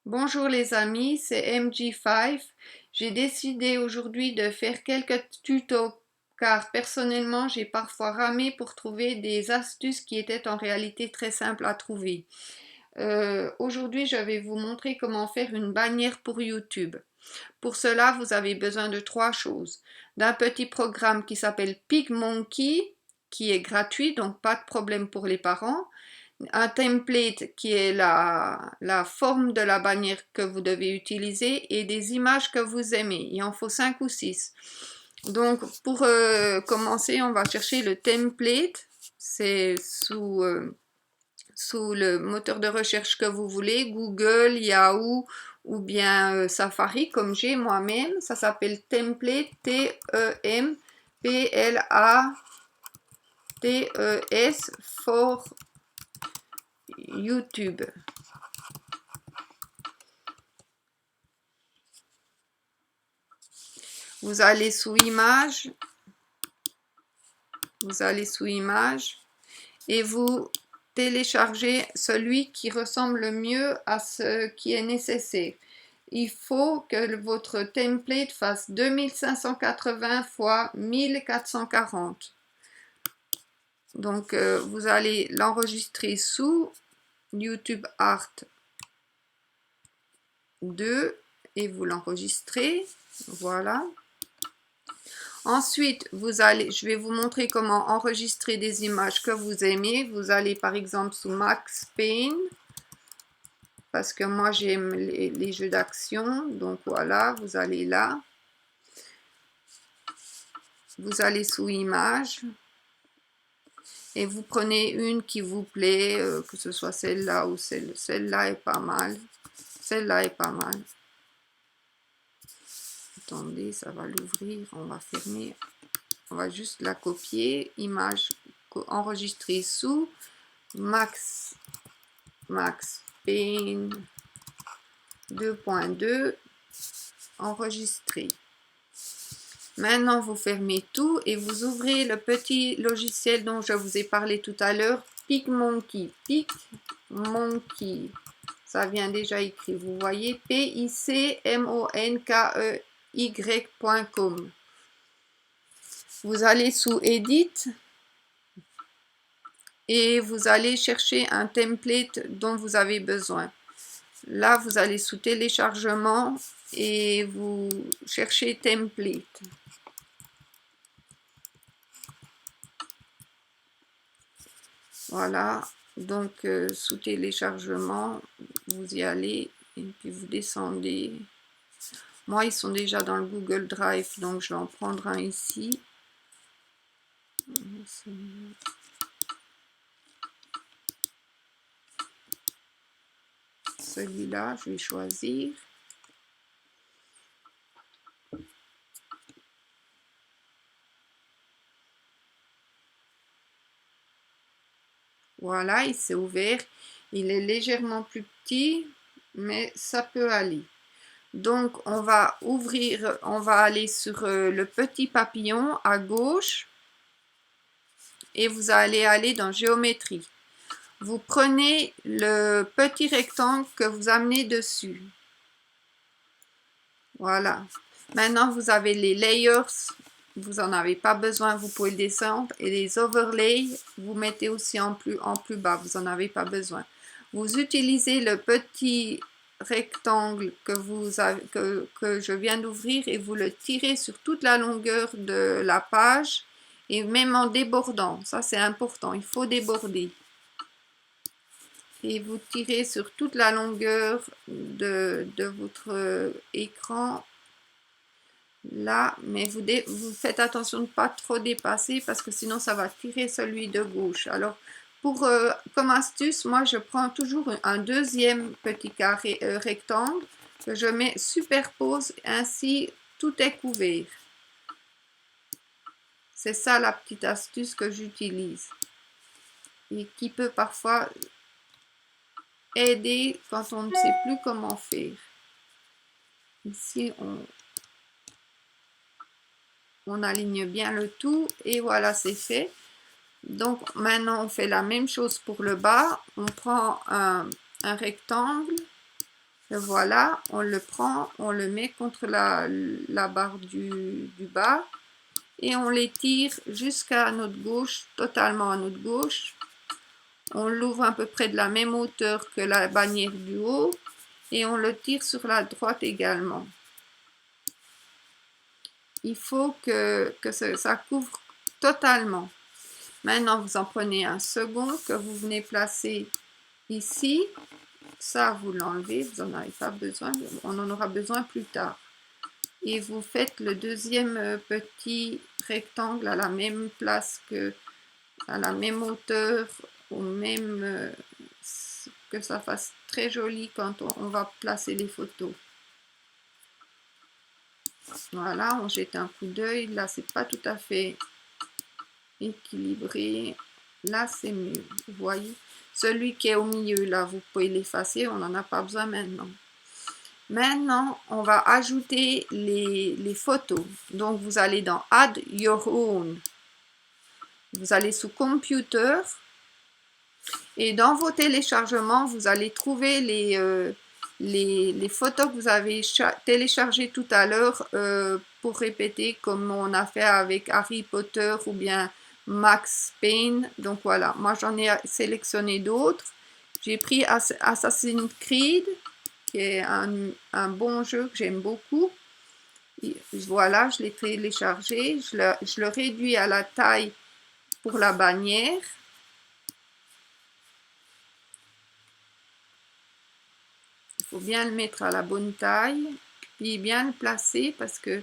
Bonjour les amis, c'est MG5. J'ai décidé aujourd'hui de faire quelques tutos car personnellement j'ai parfois ramé pour trouver des astuces qui étaient en réalité très simples à trouver. Aujourd'hui je vais vous montrer comment faire une bannière pour YouTube. Pour cela vous avez besoin de trois choses. D'un petit programme qui s'appelle PicMonkey qui est gratuit donc pas de problème pour les parents, un template qui est la forme de la bannière que vous devez utiliser et des images que vous aimez. Il en faut 5 ou 6. Donc pour commencer, on va chercher le template. C'est sous le moteur de recherche que vous voulez, Google, Yahoo ou bien Safari comme j'ai moi-même. Ça s'appelle template, T-E-M-P-L-A-T-E-S for YouTube. Vous allez sous Images, et vous téléchargez celui qui ressemble le mieux à ce qui est nécessaire. Il faut que votre template fasse 2580 x 1440. Donc vous allez l'enregistrer sous YouTube Art 2 et vous l'enregistrez. Voilà. Ensuite, je vais vous montrer comment enregistrer des images que vous aimez. Vous allez par exemple sous Max Payne, parce que moi j'aime les jeux d'action. Donc voilà, vous allez là. Vous allez sous Images. Et vous prenez une qui vous plaît, que ce soit celle-là ou celle-là est pas mal. Celle-là est pas mal. Attendez, ça va l'ouvrir, on va fermer. On va juste la copier, image enregistrée sous Max Payne 2.2 enregistré. Maintenant, vous fermez tout et vous ouvrez le petit logiciel dont je vous ai parlé tout à l'heure, PicMonkey. PicMonkey, ça vient déjà écrit, vous voyez, PICMONKEY.com. Vous allez sous Edit et vous allez chercher un template dont vous avez besoin. Là, vous allez sous Téléchargement et vous cherchez Template. Voilà, donc sous Téléchargement, vous y allez et puis vous descendez. Moi, ils sont déjà dans le Google Drive, donc je vais en prendre un ici. Celui-là, je vais choisir. Voilà, il s'est ouvert. Il est légèrement plus petit, mais ça peut aller. Donc, on va ouvrir, on va aller sur le petit papillon à gauche et vous allez aller dans Géométrie. Vous prenez le petit rectangle que vous amenez dessus. Voilà. Maintenant, vous avez les layers. Vous n'en avez pas besoin, vous pouvez le descendre. Et les overlays, vous mettez aussi en plus bas. Vous n'en avez pas besoin. Vous utilisez le petit rectangle que je viens d'ouvrir et vous le tirez sur toute la longueur de la page et même en débordant. Ça, c'est important. Il faut déborder. Et vous tirez sur toute la longueur de votre écran. Là, mais vous faites attention de ne pas trop dépasser parce que sinon ça va tirer celui de gauche. Alors, comme astuce, moi je prends toujours un deuxième petit carré rectangle que je mets superpose, ainsi tout est couvert. C'est ça la petite astuce que j'utilise et qui peut parfois aider quand on ne sait plus comment faire. Ici, on aligne bien le tout et voilà, c'est fait. Donc maintenant on fait la même chose pour le bas. On prend un rectangle, Le voilà, on le prend, on le met contre la barre du bas et on l'étire jusqu'à notre gauche, totalement à notre gauche. On l'ouvre à peu près de la même hauteur que la bannière du haut et on le tire sur la droite également. Il faut que ça couvre totalement. Maintenant, vous en prenez un second que vous venez placer ici. Ça, vous l'enlevez, vous n'en avez pas besoin, on en aura besoin plus tard. Et vous faites le deuxième petit rectangle à la même place à la même hauteur, au même que ça fasse très joli quand on va placer les photos. Voilà, on jette un coup d'œil. Là, c'est pas tout à fait équilibré. Là, c'est mieux. Vous voyez, celui qui est au milieu, là, vous pouvez l'effacer. On n'en a pas besoin maintenant. Maintenant, on va ajouter les photos. Donc, vous allez dans Add Your Own. Vous allez sous Computer. Et dans vos téléchargements, vous allez trouver les photos que vous avez téléchargées tout à l'heure pour répéter comme on a fait avec Harry Potter ou bien Max Payne. Donc voilà, moi j'en ai sélectionné d'autres. J'ai pris Assassin's Creed, qui est un bon jeu que j'aime beaucoup. Et voilà, je l'ai téléchargé. Je le réduis à la taille pour la bannière. Il faut bien le mettre à la bonne taille, puis bien le placer parce que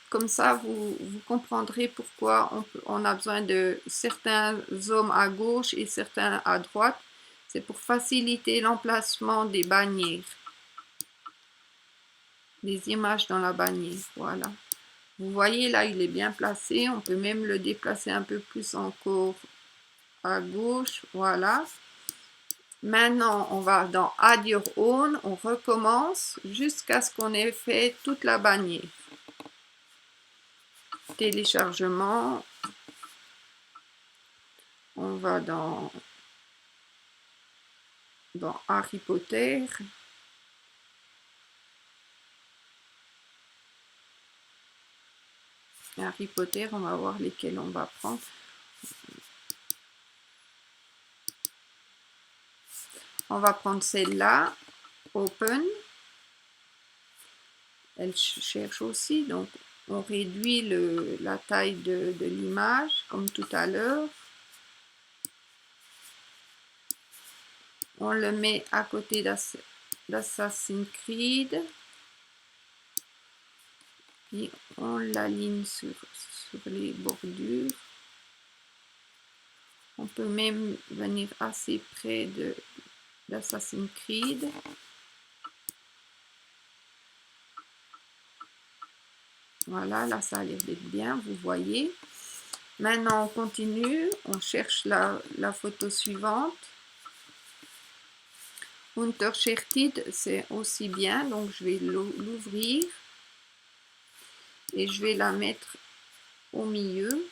comme ça, vous comprendrez pourquoi on a besoin de certains zooms à gauche et certains à droite. C'est pour faciliter l'emplacement des bannières, des images dans la bannière. Voilà. Vous voyez là, il est bien placé. On peut même le déplacer un peu plus encore à gauche. Voilà. Maintenant, on va dans Add Your Own, on recommence jusqu'à ce qu'on ait fait toute la bannière. Téléchargement, on va dans Harry Potter. Harry Potter, on va voir lesquels on va prendre. On va prendre celle-là, Open. Elle cherche aussi, donc on réduit la taille de l'image, comme tout à l'heure. On le met à côté d'Assassin's Creed. Puis on l'aligne sur les bordures. On peut même venir assez près d'Assassin's Creed. Voilà, là ça a l'air d'être bien, vous voyez. Maintenant on continue, on cherche la photo suivante. Unterschichtet, c'est aussi bien, donc je vais l'ouvrir et je vais la mettre au milieu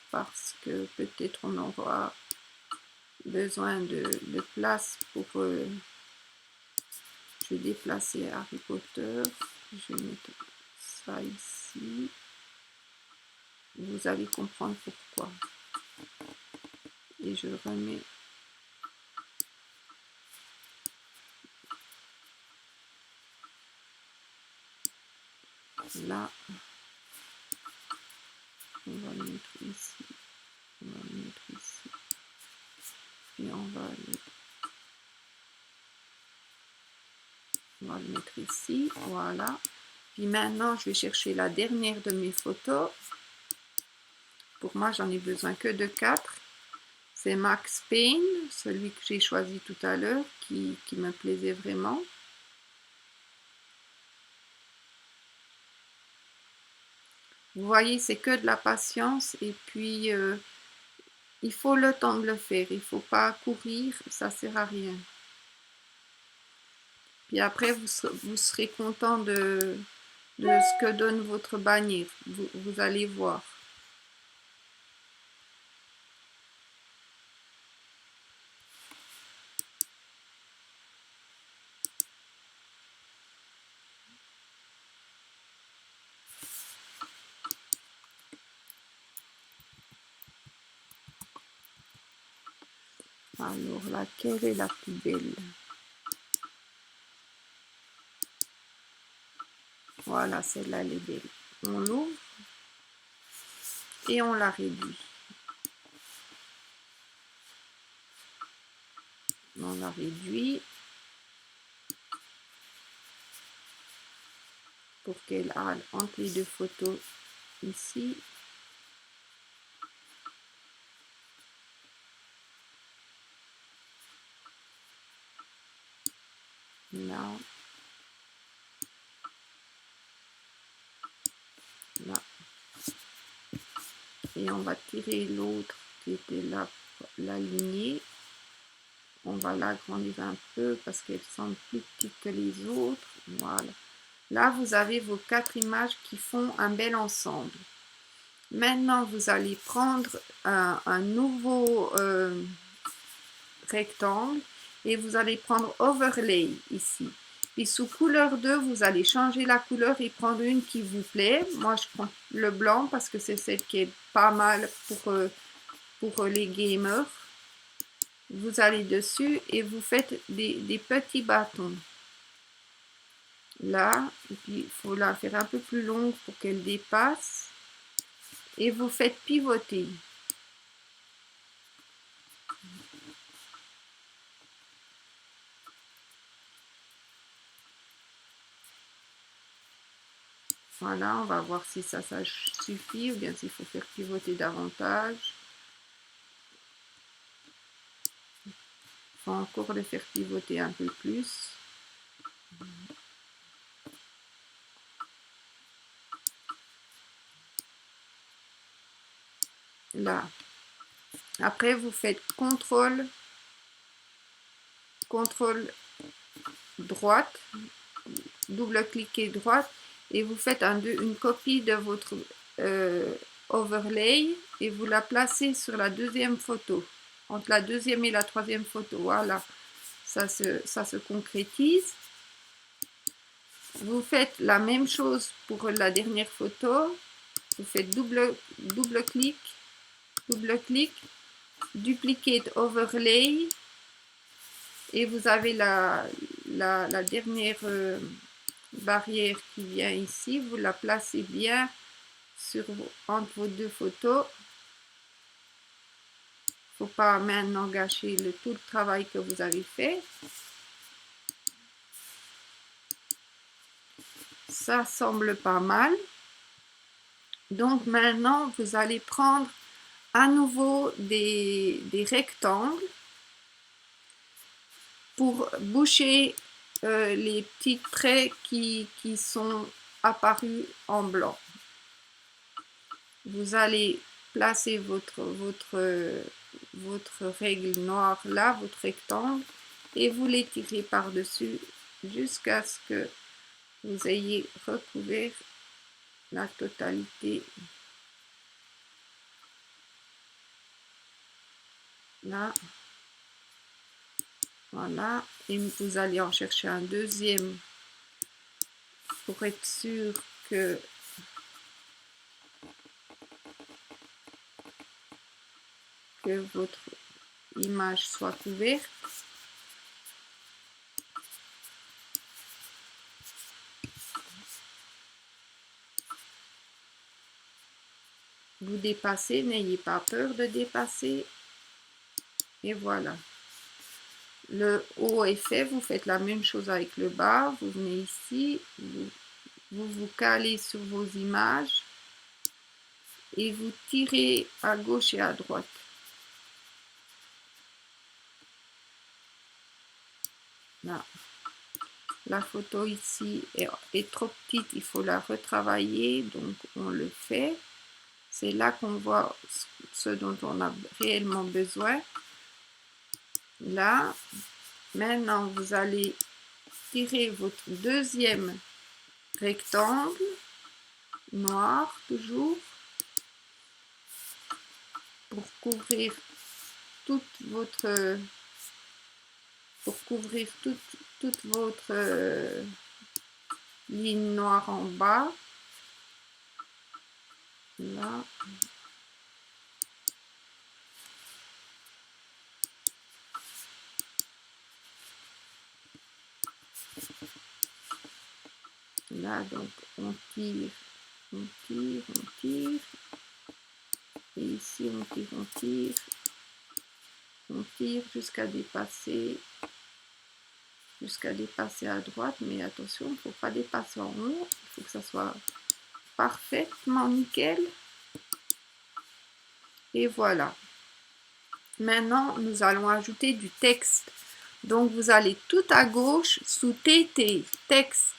parce que peut-être on aura besoin de place pour... je vais déplacer Harry Potter, je vais mettre ça ici. Vous allez comprendre pourquoi. Et je remets là. On va le mettre ici. On va le mettre ici. Puis on va le mettre ici. Voilà. Puis maintenant, je vais chercher la dernière de mes photos. Pour moi, j'en ai besoin que de 4. C'est Max Payne, celui que j'ai choisi tout à l'heure, qui me plaisait vraiment. Vous voyez, c'est que de la patience et puis il faut le temps de le faire. Il ne faut pas courir, ça ne sert à rien. Puis après, vous serez content de ce que donne votre bannière. Vous allez voir. Alors, laquelle est la plus belle? Voilà, celle-là, elle est belle. On l'ouvre et on la réduit. On la réduit pour qu'elle aille entre les deux photos ici. Là. Là. Et on va tirer l'autre qui était là, la lignée. On va l'agrandir un peu parce qu'elle semble plus petite que les autres. Voilà. Là, vous avez vos 4 images qui font un bel ensemble. Maintenant, vous allez prendre un nouveau rectangle et vous allez prendre Overlay ici. Et sous couleur 2, vous allez changer la couleur et prendre une qui vous plaît. Moi, je prends le blanc parce que c'est celle qui est pas mal pour les gamers. Vous allez dessus et vous faites des petits bâtons. Là, et puis il faut la faire un peu plus longue pour qu'elle dépasse. Et vous faites pivoter. Voilà, on va voir si ça suffit ou bien s'il faut faire pivoter davantage. Il faut encore le faire pivoter un peu plus. Là. Après, vous faites CTRL droite, double-cliquez droite et vous faites une copie de votre overlay et vous la placez sur la deuxième photo. Entre la deuxième et la troisième photo. Voilà, ça se concrétise. Vous faites la même chose pour la dernière photo. Vous faites double-clic, duplicate overlay et vous avez la dernière barrière qui vient ici. Vous la placez bien entre vos deux photos. Il ne faut pas maintenant gâcher tout le travail que vous avez fait. Ça semble pas mal. Donc maintenant, vous allez prendre à nouveau des rectangles pour boucher les petits traits qui sont apparus en blanc. Vous allez placer votre règle noire là, votre rectangle, et vous l'étirez par-dessus jusqu'à ce que vous ayez recouvert la totalité. Là. Voilà. Et vous allez en chercher un deuxième pour être sûr que votre image soit couverte. Vous dépassez, n'ayez pas peur de dépasser. Et voilà. Le haut est fait, vous faites la même chose avec le bas. Vous venez ici, vous calez sur vos images et vous tirez à gauche et à droite. Là. La photo ici est trop petite, il faut la retravailler, donc on le fait. C'est là qu'on voit ce dont on a réellement besoin. Là, maintenant vous allez tirer votre deuxième rectangle, noir toujours, pour couvrir toute votre ligne noire en bas. Là. Là, donc, on tire, on tire, on tire. Et ici, on tire, on tire. On tire jusqu'à dépasser à droite, mais attention, il ne faut pas dépasser en haut, il faut que ça soit parfaitement nickel. Et voilà. Maintenant, nous allons ajouter du texte. Donc, vous allez tout à gauche sous TT, texte.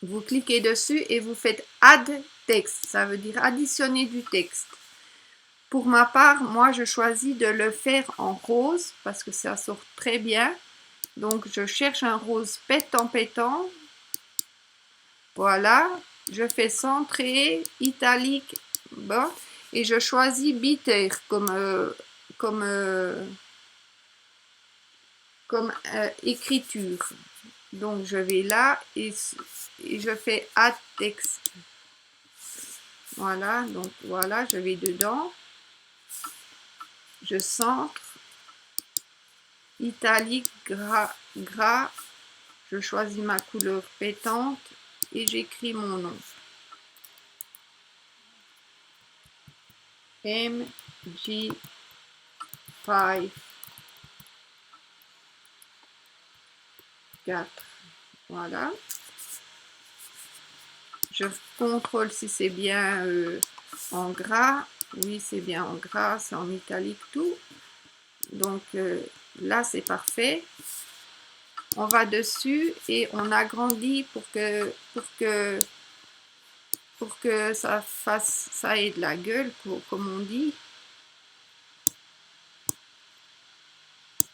Vous cliquez dessus et vous faites Add texte. Ça veut dire additionner du texte. Pour ma part, moi, je choisis de le faire en rose parce que ça sort très bien. Donc, je cherche un rose pétant. Voilà. Je fais centrer, italique, bon, et je choisis bitter comme écriture. Donc, je vais là et je fais Add texte. Voilà, donc voilà, je vais dedans. Je centre, italique, gras. Je choisis ma couleur pétante et j'écris mon nom. MG5. Voilà. Je contrôle si c'est bien en gras. Oui, c'est bien en gras, c'est en italique tout. Donc là, c'est parfait. On va dessus et on agrandit pour que ça ait de la gueule, comme on dit.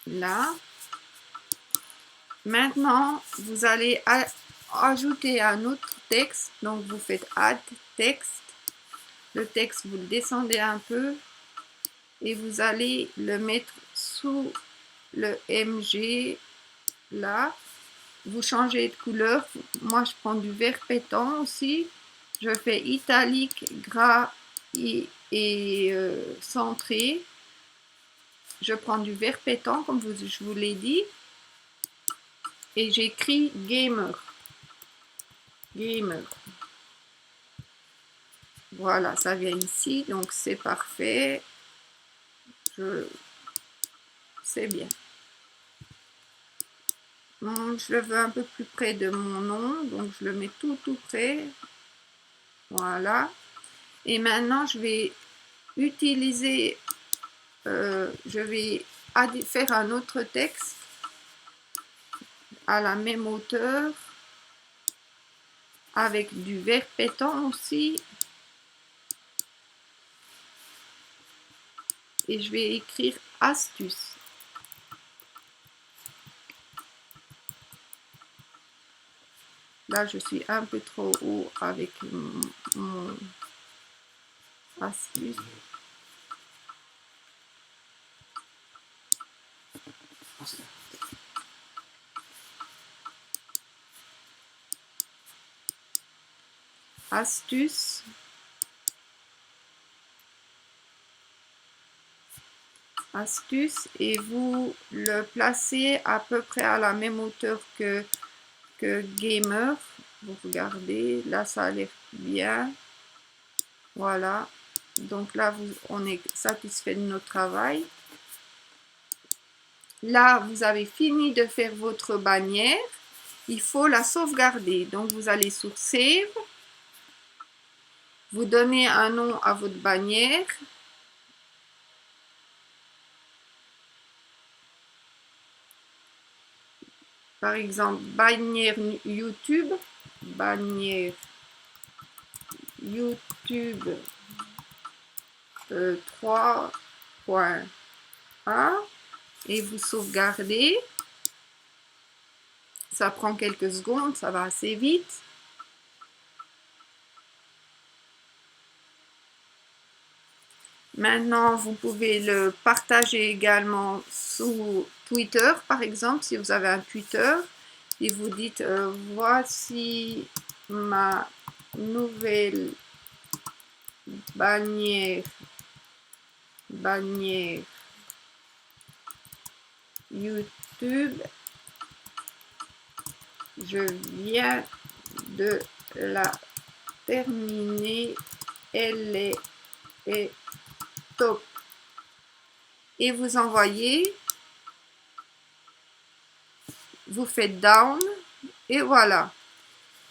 Là. Maintenant, vous allez ajouter un autre texte. Donc, vous faites Add texte. Le texte, vous le descendez un peu et vous allez le mettre sous le MG. Là, vous changez de couleur. Moi, je prends du vert pétant aussi. Je fais italique, gras et centré. Je prends du vert pétant, comme je vous l'ai dit. Et j'écris gamer. Gamer. Voilà, ça vient ici, donc c'est parfait. C'est bien. Je le veux un peu plus près de mon nom, donc je le mets tout près. Voilà. Et maintenant, je vais utiliser, je vais faire un autre texte à la même hauteur, avec du vert pétant aussi. Et je vais écrire astuce. Là, je suis un peu trop haut avec mon astuce. Astuce. Astuce et vous le placez à peu près à la même hauteur que gamer. Vous regardez, là ça a l'air bien. Voilà. Donc là, on est satisfait de notre travail. Là, vous avez fini de faire votre bannière. Il faut la sauvegarder. Donc, vous allez sur Save. Vous donnez un nom à votre bannière. Par exemple, bannière YouTube. Bannière YouTube 3.1 et vous sauvegardez. Ça prend quelques secondes, ça va assez vite. Maintenant, vous pouvez le partager également sous Twitter, par exemple, si vous avez un Twitter, et vous dites voici ma nouvelle bannière YouTube Je viens de la terminer. Elle est top. Et vous envoyez. Vous faites down. Et voilà.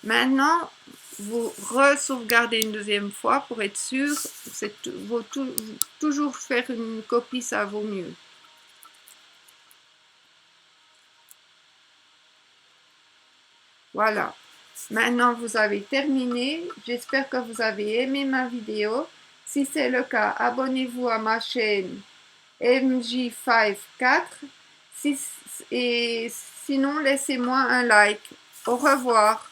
Maintenant, vous re-sauvegardez une deuxième fois pour être sûr. Vaut toujours faire une copie, ça vaut mieux. Voilà. Maintenant, vous avez terminé. J'espère que vous avez aimé ma vidéo. Si c'est le cas, abonnez-vous à ma chaîne MJ54. Et sinon, laissez-moi un like. Au revoir.